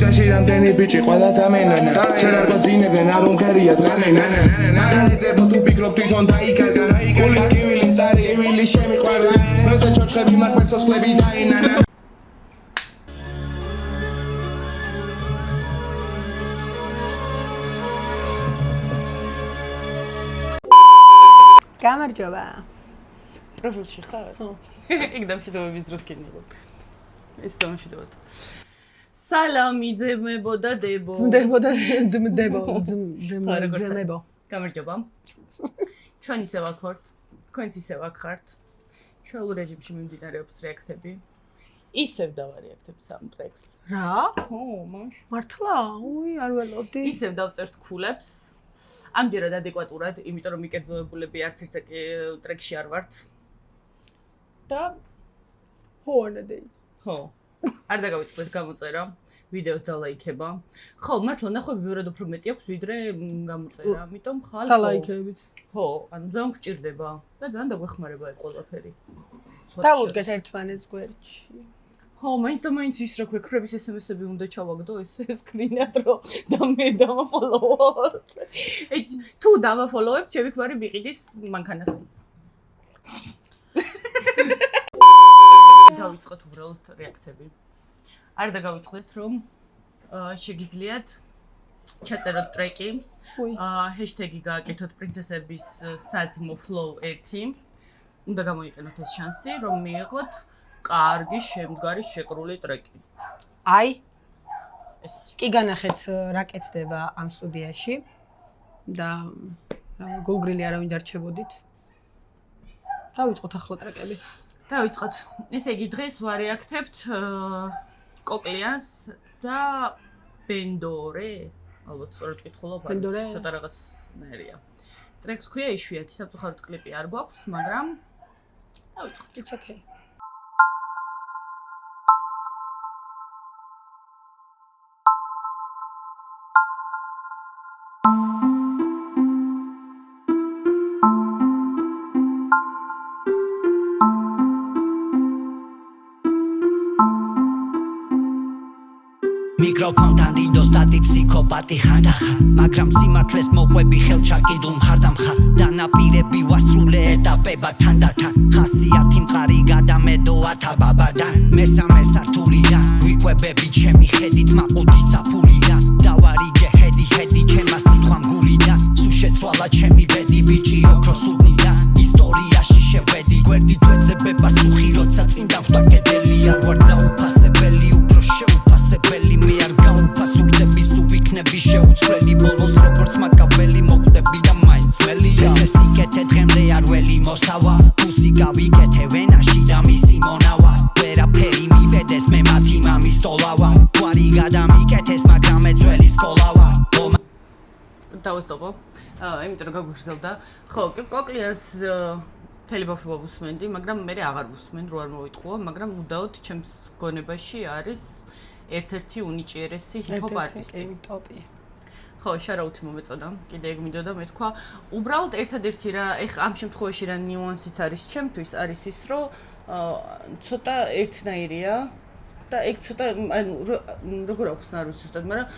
ქუჩაში რამდენი ბიჭი ყველა დამენანა შენ არ გაწინებენ არ უმღერია დღანენანა მაგალითებო თუ ფიქრობ თვითონ დაიკარგა გულის კივილი წარი ივილი შემიყვარდა როცა ჩოჩხები მაგ მერცოსკლები დაინანა გამარჯობა. პროფილში ხარ? ხო. იქ დამშვიდობების დროს კიდევ. ეს დამშვიდობოთ. სალამი ძმებო და დებო. ძმებო. გამარჯობა. ჩვენ ისევ აქ ვართ. თქვენც ისევ აქ ხართ. შოულ რეჟიმში მიმდინარეობს რეაქტები. ისევ დავარეაქტებთ ამ ტრეკს. რა? ხო, მაშ. მართლა? უი, არ ველოდი. ისევ დავწერთ ქულებს. ამდენად ადეკვატურად, იმიტომ რომ მიკერძოებულები არც ერთ ტრეკში არ ვართ. და ჰორნედი. ხო. არ დაგავიწყდეთ გამოწერა, ვიდეოს დალაიქება. ხო, მართლა ნახვები ბევრად უფრო მეტი აქვს ვიდრე გამოწერა, ამიტომ ხალხო. დალაიქებით. ხო, ანუ ძალიან გვჭირდება და ძალიან დაგვეხმარება ეს ყველაფერი. დავუდგეთ ერთმანეთს გვერდში. ხო, მაინც და მაინც ის რა ქვია, ქრების SMS-ები უნდა ჩავაგდო ეს სკრინად რო და მე დავაფოლოვოთ. თუ დავაფოლოვებ, ჩემი ქმარი მიყიდის მანქანას. დავიწყოთ უბრალოდ რეაქტები. არ დაგავიწყდეთ რომ შეგიძლიათ ჩაწეროთ ტრეკი. ჰეშტეგი გააკეთოთ პრინცესების საძმო flow 1. უნდა გამოიყენოთ ეს შანსი, რომ მიიღოთ კარგი შემდგარი შეკრული ტრეკი. აი, ესეთი. კი განახეთ რა კეთდება ამ სტუდიაში და გულგრილი არავინ დარჩებოდით. დავიწყოთ ახლა ტრეკები. დავიწყოთ. ესე იგი დღეს ვარეაქტებთ კოკლიანს და ბენდორე. ალბათ სწორად ვკითხულობ, ცოტა რაღაცნაირია. ტრეკს ქვია იშვიათი, სამწუხაროდ კლიპი არ გვაქვს, მაგრამ დავიწყოთ. It's okay. მიკროფონთან დიდოს სტატი ფსიქოპატი ხანდახან მაგრამ სიმართლეს მოყვები ხელჩაკიდულ მხარდამხარ დანაპირები ვასრულე ეტაპებად თანდათან ხასიათი მყარი გადამედოა თაბაბადან მესამე სართულიდან ვიყვებები ჩემი ხედით მაყუთი საფულიდან დავარიგე ჰედი ჩემა სიტყვა მგულიდან სულ შეცვალა ჩემი ბედი ბიჭი ოქროსუდნიდან ისტორიაში შევედი გვერდით ვეძებე პასუხი როცა წინ დავხვდა კედელი არ ვარ დაუფასებელი უფრო შეუფასებელი მე არ გაუფასურდები სულ ვიქნები შეუცვლელი ბოლოს როგორც მაკაველი მოკვდები და მაინც მელი ესე სიკეთე დღემდე არ ველი მოსავა ფუსი გავიკეთე ვენაში და მისი მონავა ვერაფერი მივედეს მე მათი მამის სტოლავა გვარი გადამიკეთეს მაგრამ მე ძველი სკოლავა დავესტოპო იმიტომ რომ გაგვიხსენდა ხო კოკლიანს მთელი ბავშვობა ვუსმენდი მაგრამ მე აღარ ვუსმენ რო არ მოვიტყუო მაგრამ უდაოდ ჩემს გონებაში არის ერთ-ერთი უნიჭიერესი ჰიპ-ჰოპ არტისტი ტოპი ხო შარაუთი მომეწონა კიდე ეგ მინდოდა მეთქვა უბრალოდ ერთადერთი რა ეხ ამ შემთხვევაში რა ნიუანსიც არის ჩემთვის არის ის რომ ცოტა ერთნაირია და ეგ ცოტა ანუ როგორ აქვს არ ვიცი ზუსტად მაგრამ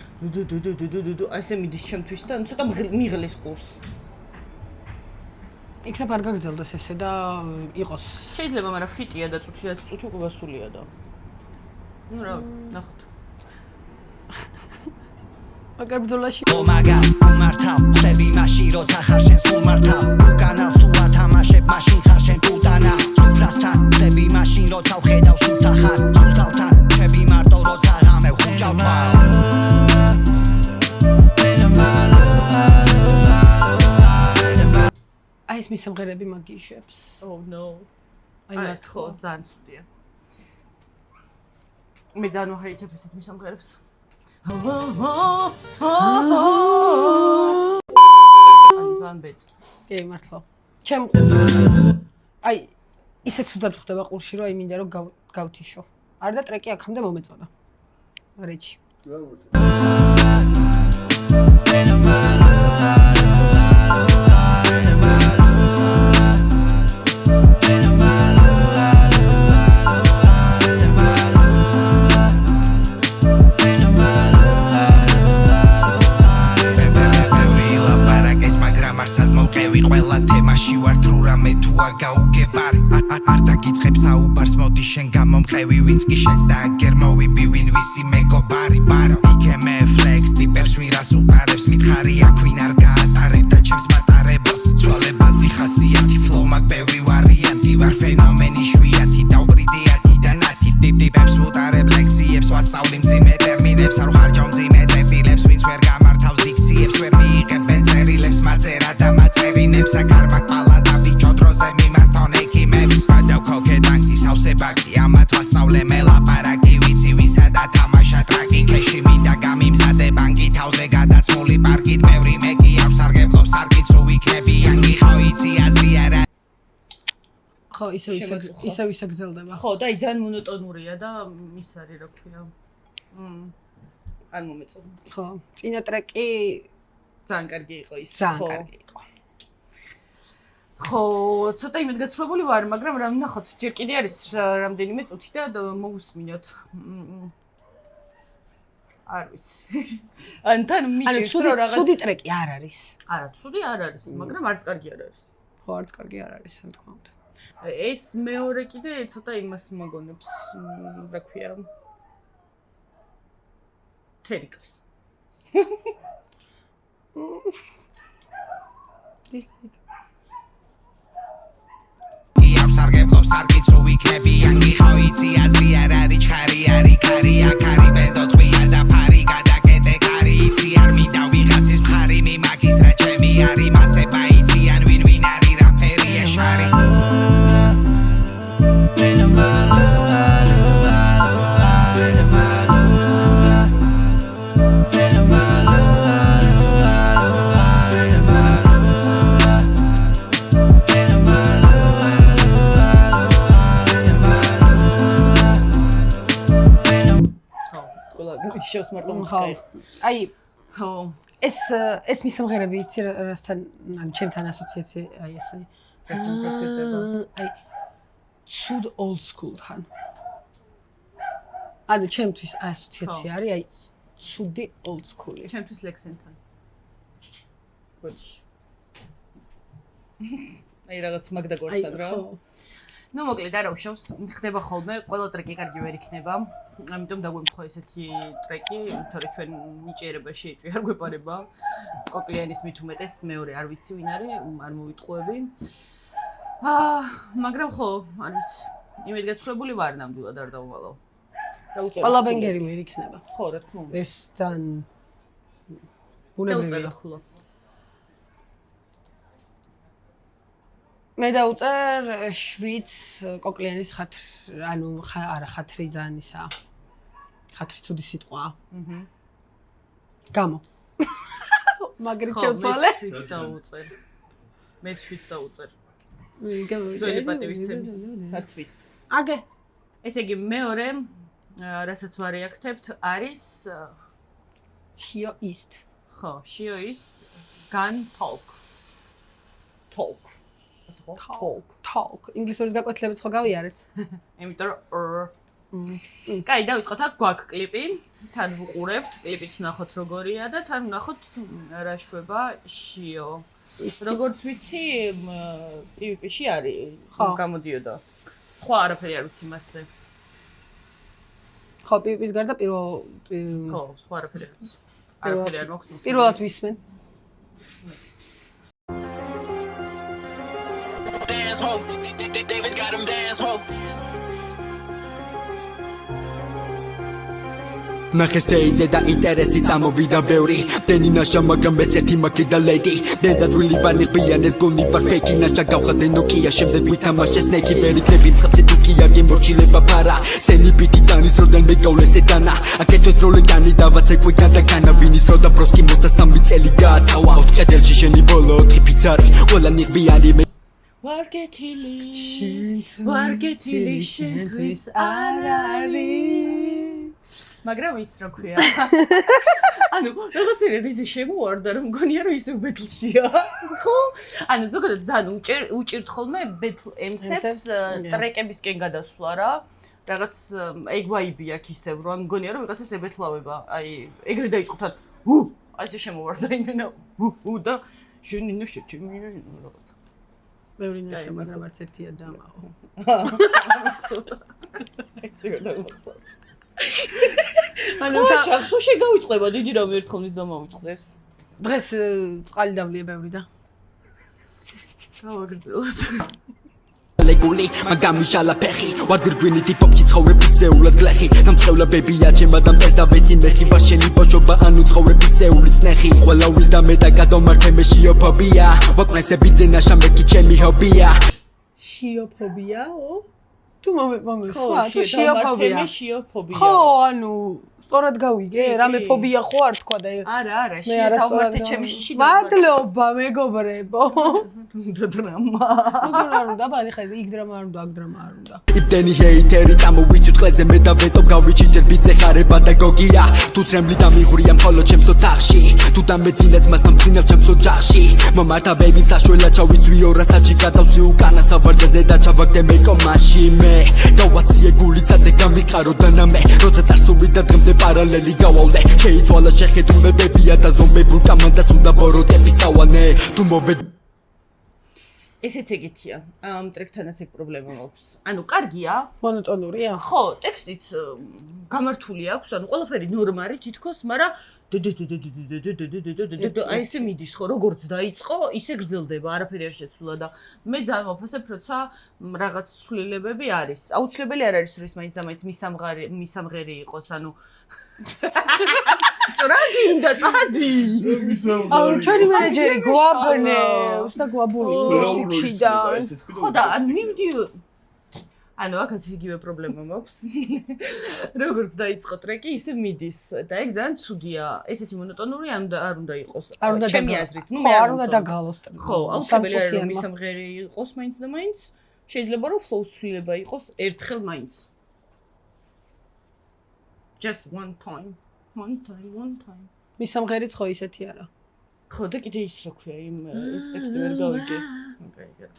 დუ აი ესე მიდის ჩემთვის და ცოტა მიღლის ყურს იქნებ არ გაგრძელდეს ესე და იყოს შეიძლება მაგრამ ფიტია და წუთი უკვე გასულია და ну რა ნახოთ მაგარ ბრძოლაში ომაგა მართავ ხდები მაშინ როცა ხარ შენ სულ მართავ უკანალს თუ ათამაშებ მაშინ ხარ შენ პუტანა სულთან ხდები მაშინ როცა ვხედავ სულთან ხარ სულთან ხდები მარტო როცა რამე ხუჭავ აი ეს მის სიმღერები მაგიშებს oh no აი მართლა ძალიან ცუდია მე ძალიან ვაჰაითებ ესეთ მის სიმღერებს ძალიან ბედ კი მართლა ჩემ აი ისეთ ცუდად ხდება ყურში რომ აი მინდა რომ გავთიშო არ და ტრეკი აქამდე მომეწონა რეჩი მაში ვარ თუ რამე თუა გაუგებარი არ დაგიწყებ საუბარს მოდი შენ გამომყევი ვინც კი შენს და აგერ მოვიბი ვინ ვისი მეგობარი ბარო იქემე ფლექს ტიპებს ვირას უყარებს მითხარი აქ ვინ არ გაატარებდა ჩემს მატარებელს ძვალებადი ხასიათი ფლოუ მაგ ბევრი ვარიანტი ვარ ფენომენი შვიათი დაუბრიდე ათიდანათი ტიპებს უტარებ ლექსიებს ვასწავლი მძიმე ტერმინებს არ ვხარჯავ მძიმე წერტილებს ვინც ვერ გამართავს დიქციებს ვერ მიიღებენ წერილებს მაწერა და მაწერინებს აქ არ მაყალა და ბიჭო დროზე მიმართონ ექიმებს გადავქოქე ტანკი სავსებაკი ამათ ვასწავლე მელაპარაკი ვიცი ვისა და თამაშა ტრაკი ქეში მინდა გამიმზადე ბანკი თავზე გადაცმული პარკით ბევრი მეკი აქვს სარგებლობს სარკით სულ ვიქნები იანგი ხო იცი აზრი არა ხო ისევ გრძელდება ხო და აი ძალიან მონოტონურია და ის არის რა ქვია არ მომეწონა ხო წინა ტრეკი ძალიან კარგი იყო ის ძალიან კარგი იყო ხო ცოტა იმედგაცრუებული ვარ მაგრამ რა ნახოთ ჯერ კიდე არის რამდენიმე წუთი და მოვუსმინოთ არ ვიცი ან თან მიჭირს რომ რაღაც ცუდი ტრეკი არ არის არა ცუდი არ არის მაგრამ არც კარგი არ არის ხო არც კარგი არ არის რა თქმა უნდა ეს მეორე კიდე ცოტა იმას მოგონებს რა ქვია თერიკას სარგებლობს სარკით სულ ვიქნები იანგი ხო იცი აზრი არ არის ჩხარი არის ქარი აქ არის ბენდო თვია და ფარი გადაკეტე ქარი იცი არ მინდა ვიღაცის მხარი მიმაქის რა ჩემი არის მასება იციან ვინ არის რაფერი ეშარი შევს მარტო მუსიკა აი ხო ეს მისამღერები იცი რასთან ან ჩემთან ასოციაცია აი ესე რასთან ასოციირდება აი ცუდ old school-თან ანუ ჩემთვის ასოციაცია არის აი ცუდი old school-ი ჩემთვის ლექსენთან ბოჩი აი რაღაც მაგდა გორთან რა ну მოკლედ არა უშავს ხდება ხოლმე ყველა ტრეკი კარგი ვერ იქნება ამიტომ დაგვემთხვა ესეთი ტრეკი თორე ჩვენ ნიჭიერებაში ეჭვი არ გვეპარება კოკლიანის მით უმეტეს მეორე არ ვიცი ვინ არის არ მოვიტყუები მაგრამ ხო არ ვიცი იმედგაცრუებული ვარ ნამდვილად არ დავვალო ყველა ბენგერი ვერ იქნება ხო რა თქმა უნდა ეს ძალიან უნებრივია ხულა მე დავწერ შვიდს კოკლიანის ხათრ ანუ არა ხათრი ძალიან ისა ხათრი ცუდი სიტყვაა გამო მაგრი ჩევცვალე შვიდს დავწერ მე შვიდს დავწერ ძველი პატივისცემისათვის აგე ესე იგი მეორე რასაც ვარიაქტებთ არის Shio East ხო Shio East Gun Talk Talk ინგლისურის გაკვეთილებით ხო გავიარეთ იმიტომ კაი დავიწყოთ აქ გვაქვს კლიპი თან ვუყურებთ კლიპიც ვნახოთ როგორია და თან ვნახოთ რა შვება Shio როგორც ვიცი PvP-ში არის გამოდიოდა სხვა არაფერი არ ვიცი მასზე ხო PvP-ის გარდა პირველ ხო სხვა არაფერი არ ვიცი არაფერი არ მაქვს მოსმენილი პირველად ვისმენ Dance home, David got him dance home. ნახე სტეიძე და ინტერესი წამოვიდა ბევრი დენი ნაშა მაგრამ მეც ერთი მაგი და ლედი დედადვილი ბანიხბიანეთ გონი ვარ ფეიქი ნაშა გავხადე ნოკია შემდეგ ვითამაშე სნეიკი ვერიქნები მცხაფზე თუკია გემორჩილება ფარა სენი ბიტი დანის როდან მეგავლესე დანა აკეთოს როლეგანი დავაცე კვიკა და განა ვინის რო და ბროსკი მოსდა 3 წელი გაათავა 4 კედელში შენი ბოლო 4 ფიცარი ყველა ნიღბიანი ვარგეთილი შენთვის არ არის მაგრამ ის რა ქვია ანუ რაღაცა ისე შემოვარდა რომ მგონია რომ ის ბეთლშია ხო ანუ ზოგადად ძალიან უჭირთ ხოლმე ბეთლ ემსებს ტრეკებისკენ გადასვლა რა რაღაც ეგ ვაიბი აქვს ისევ რომ მგონია რომ რაღაცას ებეთლავება აი ეგრე დაიწყო თან აი ესე შემოვარდა იმენა და ჟენინა შეჩემი რაღაც ბევრი ნაშა, მაგრამ არც ერთია დამაო. მახსოვდა. ტექსტი ვერ დამახსოვდა. ანუ ჩახშო შეგავიწყება დიდი რამე ერთხმის დამავიწყდეს. დღეს წყალი დავლია ბევრი და. გავაგრძელოთ. ლეგული მაგამიშალა ფეხი ვარ გვირგვინითი პოპჩი ცხოვრებისეულად გლეხი დამწყევლებებია ჩემა დამტეს და ვეცი მეხი ვარ შენი ბოშობა ანუ ცხოვრებისეული წნეხი ყველა ვის და მე და გადომართე მე შიოფობია ვაკნესები ძენაშა მეთქი ჩემი ჰობია შიოფობიაო? თუ მომეცვა, თუ შიოფობია. შიოფობია. ხო, ანუ სწორად გავიგე, რამე ფობია ხო არ თქვა და არა, შიათავმართე ჩემი შიში. მადლობა, მეგობრებო. უნდა დრამა. არ უნდა, ბადი ხა იქ დრამა არ უნდა, აქ დრამა არ უნდა. იბდენი ჰეიტერი წამოვიწვით ყლეზე მე და ვეტო გავიჩიტებ ბიძე ხარება და გოგია თუ წრემლი დამიღვრია მხოლოდ ჩემს ოთახში თუ დამეძინეთ მას დამძინავ ჩემს ოჯახში მომართა ბეიბი საშველა ჩავიწვიო რასაჩი გადავსი უკანა საბარძეზე და ჩავაგდე მე კომაში მე გავაციე გულიცა და გამიყარო დანამე როცა წარსული და დღემდე პარალელი გავავლე შეიცვალა შეხედულებებია და ზომბებულ კამანდას უნდა ბოროტები სავანე თუ მოვედ ესეც ეგეთია. ტრეკთანაც ეგ პრობლემა მაქვს. ანუ კარგია, მონოტონურია? ხო, ტექსტიც გამართული აქვს, ანუ ყველაფერი ნორმალი თითქოს, მაგრამ აი ესე მიდის ხო, როგორც დაიწყო, ისე გრძელდება, არაფერი არ შეცვლა და მე ძალიან ვაფასებ, როცა რაღაც ცვლილებები არის. აუცილებელი არ არის, რომ ის მაინც და მაინც მისამღერი იყოს, ანუ რა გინდა წადი? აუ ჩვენი მენეჯერი გვაბნევს და გვაბურინებს იქიდან. ხო და ანუ მივდი ანუ აქაც იგივე პრობლემა მაქვს. როგორც დაიწყო ტრეკი, ისე მიდის და ეგ ძალიან ცუდია. ესეთი მონოტონური არ უნდა იყოს. ჩემი აზრით, ნუ მე არ უნდა დაგალოს ტრეკი. ხო, აუცილებელი არის რომ მისამღერი იყოს მაინც და მაინც. შეიძლება რომ flow ცვლილება იყოს ერთხელ მაინც. Just one time. One time. მისამღერიც ხო ისეთი არა. ხო და კიდე ის რა ქვია იმ ეს ტექსტი ვერ გავიგე. ოკეი.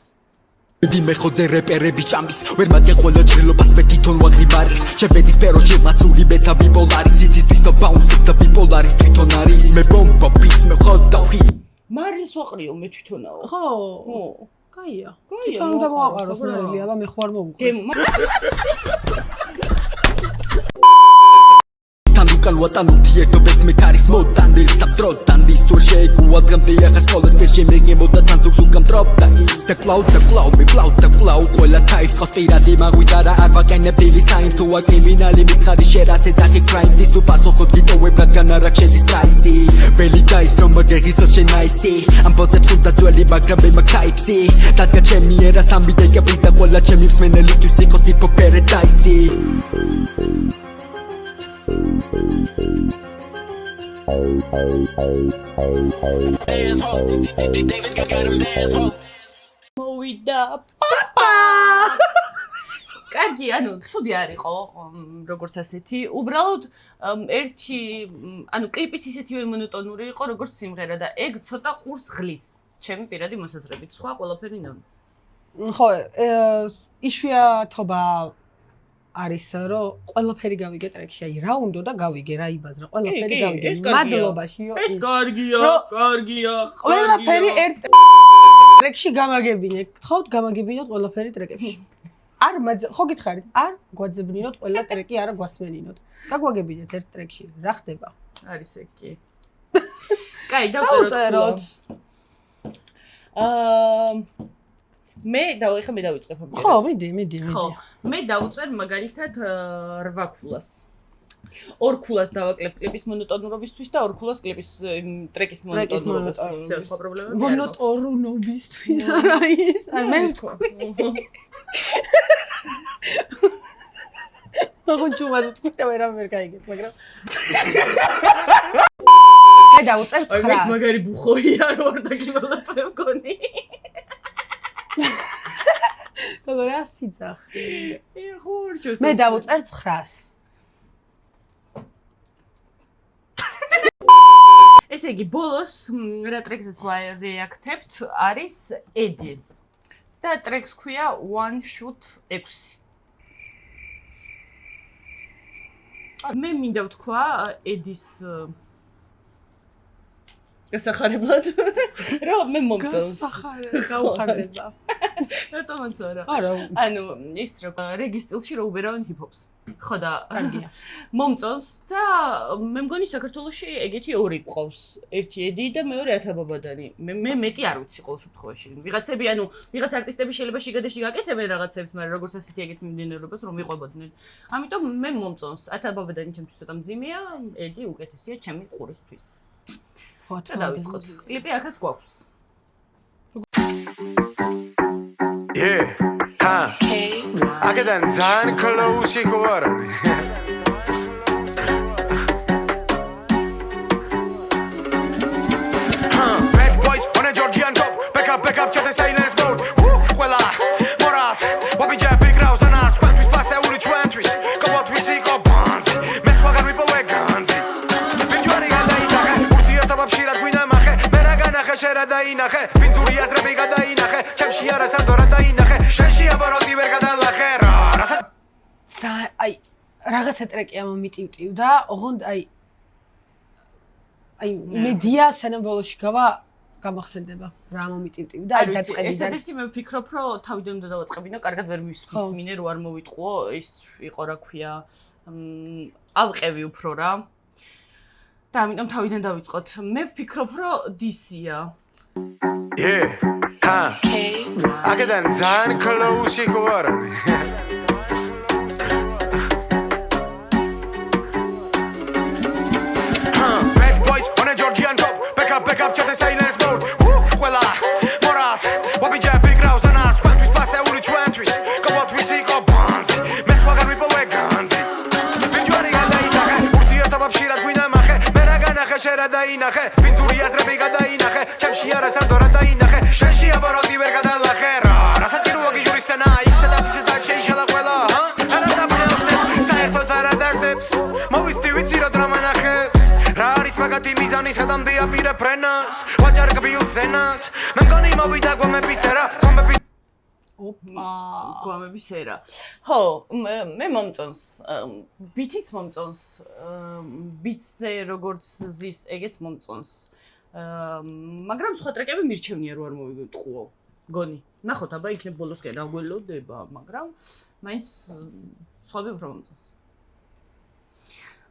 მე ხოძე რეპერები ჭამის ვერ მათი ყველა ჭრილობას მე თვითონ ვაღრი ბარელს შებედი სფეროში მაცული ბეცა ბიპოლარი სიცისთვის და ბაუნსებს და ბიპოლარის თვითონ არის მე ბომბა ბიც მე ხოდ და ჰიტ მარილს ვაყრიო მე თვითონაო ხო ხო კაია თვითონ უნდა მოაყაროს მარილი აბა მე ხო არ მოვუყვე ვატანუთი ერთობებს მე ქარის მოტანდილ საბდროთან ისურ შეეგუა დღემდე ახლა სკოლას ვერ შემეგებოდა თან ზოგს უკამტრობდა ის და კლაუ მე კლაუ ყველა ტაიპს ხავს პირადი მაგვიდა რა არ ვაყენებ დილის ტაიმს თუ არ კრიმინალი მითხარი შერას ეძახი კრაიმს ის უპასუხოდ გიტოვებ რადგან არ აქვს შედის პრაისი ველი დაის რომ მოგეღისო შენ აისი ამბოძებს უნდა ძველი მაგრამ მე მაგაიფსი დადგა ჩემი ერა სამი დეკემბრი და ყველა ჩემი მსმენელისთვის იყოს ჰიპ-ჰოპ პარადაისი მოვიდა პაპა კარგი ანუ ცუდი არ იყო როგორც ასეთი უბრალოდ ერთი ანუ კლიპიც ისეთივე მონოტონური იყო როგორც სიმღერა და ეგ ცოტა ყურს ღლის ჩემი პირადი მოსაზრებით სხვა ყველაფერი ნორმა ხო იშვიათობა არის რომ ყველაფერი გავიგე ტრეკში აი რა უნდა და გავიგე რა იბაზრა ყველაფერი გავიგე მადლობაშიო ეს კარგია ყველაფერი ერთ ტრეკში გამაგებინე გთხოვთ გამაგებინოთ ყველაფერი ტრეკებში არ ხო გითხარით არ გვაძებნინოთ ყველა ტრეკი არ გვასმენინოთ გაგვაგებინეთ ერთ ტრეკში რა ხდება არის ეგ კი კაი დავწეროთ მე დავიწყებ ამბავი. ხო, მიდი. ხო, მე დავწერ მაგალითად 8 ქულას. 2 ქულას დავაკლებ კლიპის მონოტონურობისთვის და 2 ქულას კლიპის ტრეკის მონოტონურობისთვის. სხვა პრობლემები არ აქვს. მონოტონურობისთვის არა ის. მე ვთქვი. როგორ ჩუმად ვთქვი და ვერ გაიგეთ, მაგრამ მე დავწერ 9. აი, ეს მაგარი ბუხოია რო არ დაგიმალატვე მგონი. როგორია სიძახი? ხურჯოს. მე დავუწერ 900. ესე იგი, ბოლოს რა ტრეკსაც ვარეაქტებთ არის ედი. და ტრეკს ქვია One Shoot 6. მე მინდა ვთქვა ედის გასახარებლად რომ მე მომწონს. გაუხარდება. რატომაც არა. არა. ანუ ის რო რეგი სტილში რო უბერავენ ჰიპ-ჰოპს. ხო და კარგია. მომწონს და მე მგონი საქართველოში ეგეთი ორი ყავს. ერთი ედი და მეორე ათაბაბადანი. მე მეტი არ ვიცი ყოველ შემთხვევაში. ვიღაცები ანუ ვიღაც არტისტები შეიძლება შიგადეში გაკეთებენ რაღაცებს, მაგრამ როგორც ასეთი ეგეთ მიმდინარეობას რომ მიყვებოდნენ. ამიტომ მე მომწონს. ათაბაბადანი ჩემთვის ცოტა მძიმეა, ედი უკეთესია ჩემი ყურისთვის. ხო, და დავიწყოთ. კლიპი აქაც გვაქვს. Yeah, ha. აქედან ძალიან close იყო არ არის. Bad boys on a Georgian top. Back up, chat the silence mode. Ყველა morals. Wabija big rouse and ask what we pass out the 20s. Come what we see go bonds. Mes ვაგარ ვიპოვე განძი. ვინჯვარი გადაისახე, ურთიერთა ბაბშირად გვინდა მახე. მე რა განახე შერა დაინახე. ვინძური აზრები გადაინახე. ჩემში არა სანდორა დაინახე. შენში აბოროდი ვერ გადალახე რა. რასაც აი რაღაცა ტრეკი ამომიტივტივდა, ოღონდ აი მედია სანამ-ბოლოში გამახსენდება რა ამომიტივტივდა, აი დაწყებიდან. ერთადერთი მე ვფიქრობ, რომ თავიდან უნდა დავაწყებინო, კარგად ვერ მისმინე, რო არ მოვიტყუო, ის იყო რა ქვია, ავყევი უფრო რა. და ამიტომ თავიდან დავიწყოთ. მე ვფიქრობ, რომ DC-ია. Yeah, ha. აქედან ძალიან close იყო არ არის. Bad boys on a Georgian top. Back up, chat the silence mode. Ყველა morals. Wabija big rouse and ask what we pass out the 20s. Come what we see go bonds. Mes ვაგარ ვიპოვე განძი. ვინჯვარი გადაისახე, ურთიერთა ბაბშირად გვინდა მახე. მე რა განახე შერა დაინახე. ვინძური აზრები გადაინახე. ჩემში არა სანდორა დაინახე. შენში აბოროდი ვერ გადალახე რა. რასაც გირუოგი ჟურისტენა, იქსა და ისე და შეიშალა ყველა. არა დაბნელსეს, საერთოდ არა დარდებს. მოვისდი ვიცი რა დრამა ნახებს. რა არის მაგათი მიზანი, სადამდე აპირე ფრენას. ვაჭარ კბილს ზენას. მე მგონი მოვიდა გვამების ერა, ზომბები გვამების ერა. ხო, მე მომწონს. ბითიც მომწონს. ბიტზე როგორც ზის, ეგეც მომწონს. მაგრამ სხვა ტრეკები მირჩევნია რო არ მოვიტყუო. გონი. ნახოთ, აბა იქნებ ბოლოსკენ რა გველოდება, მაგრამ მაინც სხვები უფრო მომწონს.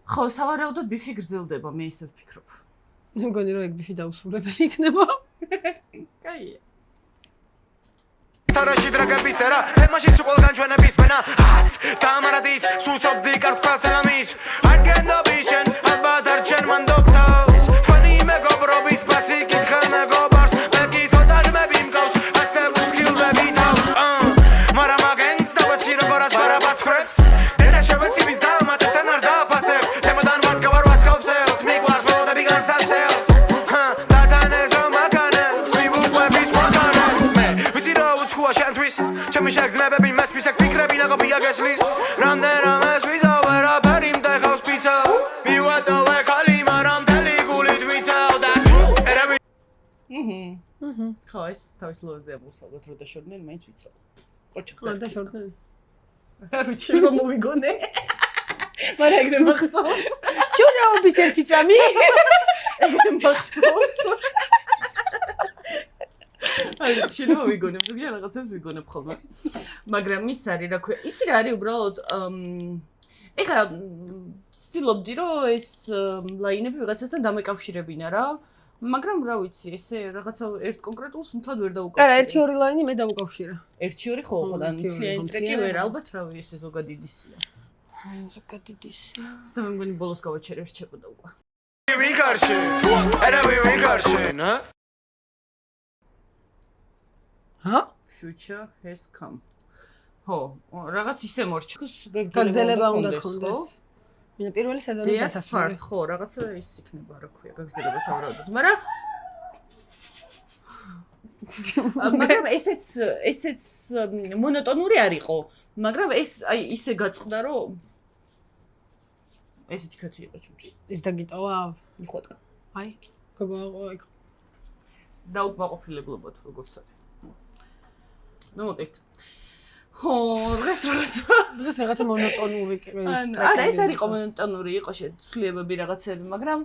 ხო, სავარაუდოდ ბიფი გრძელდება, მე ისე ვფიქრობ. მე მგონი რომ ეგ ბიფი დაუსრულებელი იქნება. კაია. თარაში დრაგების ერა, თემაში სულ ყველგან ჩვენების მენა. აც, გამარადის, სუსტობდი კარტყვა სალამის. არ გენდობიშენ, ალბათ არ ჩენ მან დოქტორს. თქვენი მეგობრობის პასი კითხელ მეგობარს. მე გიცოდად მე მიმგავს, ასე ვუთხილდები თავს. მაგრამ აგენს დავესკი როგორაც პარაბაცხრებს. დედა შევეცივის დამატებს ან არ დააფასებს. ზემოდან ვად გავარვას ხალხს, მიყვარს ველოდები განსასწრებს. დათანეს რომ აკანებს, მივუყვების ყანებს. მე ვიცი რა უცხოა შენთვის, ჩემი შეგრძნებები მესმისაკ ფიქრები ნაყოფია გესლის. რამდენ რამეს ვიზავ ვერაფერი მდეხავს პიცა. მივატოვე ხალი, მაგრამ მთელი გულით ვიცავ და თუ ერევი ხო, ეს თავის ლოზე აბულსალოთ რო დაშორდნენ, მაინც ვიცავ. ყოჩო ხო, დაშორდნენ. არ ვიცი რომ მოვიგონე. მაგრამ ეგრე მახსოვს. ჯურაობის ერთი წამი. ეგრე მახსოვს. აი, შეიძლება ვიგონებ, ზოგიერთ რაღაცებს ვიგონებ ხოლმე. მაგრამ ის არის რა ქვია, იცი რა არის უბრალოდ ეხლა ვცდილობდი რომ ეს ლაინები ვიღაცასთან დამეკავშირებინა რა. მაგრამ რა ვიცი, ესე რაღაცა ერთ კონკრეტულს მთლად ვერ დაუკავშირე. არა, 1-2 ლაინი მე დავუკავშირე. 1-2 ხო, ხო და მთლიანი ტრეკი ვერ ალბათ რა ესე ზოგადი დისია. ზოგადი დისია. და მე მგონი ბოლოს გავაჩერე რჩებოდა უკვე. ვიხარში, ერევი ვიხარში, ჰა? ჰა? Future has come. ხო, რაღაც ისე მორჩა. გაგრძელება უნდა ქონდეს. მე პირველი სეზონის დასასრული. ხო, რაღაცა ის იქნება, რა ქვია, გაგრძელება სავარაუდოდ. მაგრამ ესეც მონოტონური არ იყო. მაგრამ ეს აი ისე გაწყდა, რომ ესეთი კაცი იყო ჩემთვის. ის დაგიტოვა? იხოთკა. აი, გოგო ეგ. დაუკმაყოფილებლებად როგორც არის. ნუ მოდით. ხო, დღეს რაღაცა მონოტონური კი ეს. არა, ეს არ იყო მონოტონური, იყო შეცვლიებები რაღაცები, მაგრამ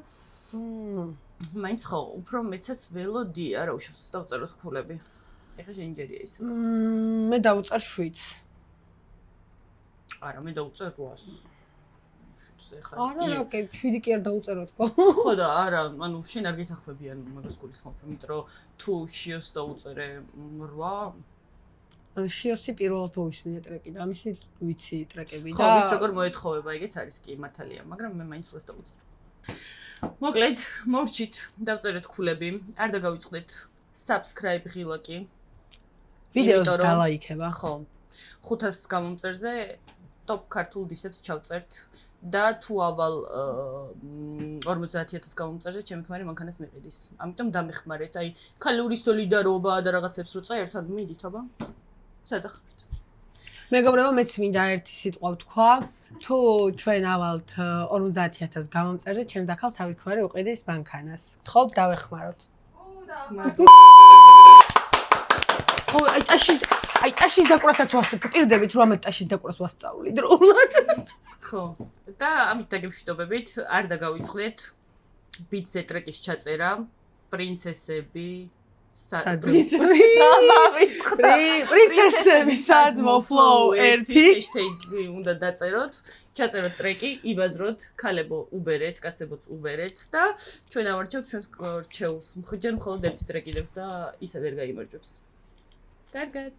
მაინც ხო, უფრო მეცაც ველოდი, არა უშავს დავწეროთ ქულები. ეხლა შეინჯერია ის. მე დავუწარ 7-ს. არა, მე დავუწერ 800. არა, რა, 7 კი არ დაუწერო თქო. ხო და არა, ანუ შენ არ გეთახმებიან მაგას გულისხმობ, იმიტომ რომ თუ შიოს დაუწერე 8 ანუ შიოსი პირველად მოვისმინე ტრეკი და ამისი ვიცი ტრეკები ხო, ვის როგორ მოეთხოვება, ეგეც არის კი მართალია, მაგრამ მე მაინც რას დავუწერე. მოკლედ, მორჩით, დავწერეთ ქულები, არ დაგავიწყდეთ subscribe ღილაკი. ვიდეოს იმიტომ რომ- დალაიქება. ხო. 500 გამომწერზე top ქართულ დისებს ჩავწერთ და თუ ავალ 50000 გამომწერზე ჩემი ქმარი მანქანას მიყიდის. ამიტომ დამეხმარეთ, აი ქალური სოლიდარობა და რაღაცებს როცა ერთად მიდით, აბა. სადახართ. მეგობრებო, მეც მინდა ერთი სიტყვა ვთქვა. თუ ჩვენ ავალთ 50000 გამომწერზე, ჩემ დაქალ თავი ქმარი უყიდის მანქანას. გთხოვთ დავეხმაროთ. ხო, აი ტაშის დაკვრასაც ვასწავლით, რომ ამ ტაშის დაკვრას ვასწავლი დროულად. ხო. და ამით დაგემშვიდობებით, არ დაგავიწყდეთ ბიტზე ტრეკის ჩაწერა, პრინცესები, პრინცესები საძმო flow 1 hashtag-ი უნდა დაწეროთ, ჩაწეროთ ტრეკი, იბაზროთ, ქალებო უბერეთ, კაცებოც უბერეთ და ჩვენ ავარჩევთ ჩვენს რჩეულს. მხოლოდ ერთი ტრეკი დევს და ისე ვერ გაიმარჯვებს. კარგად.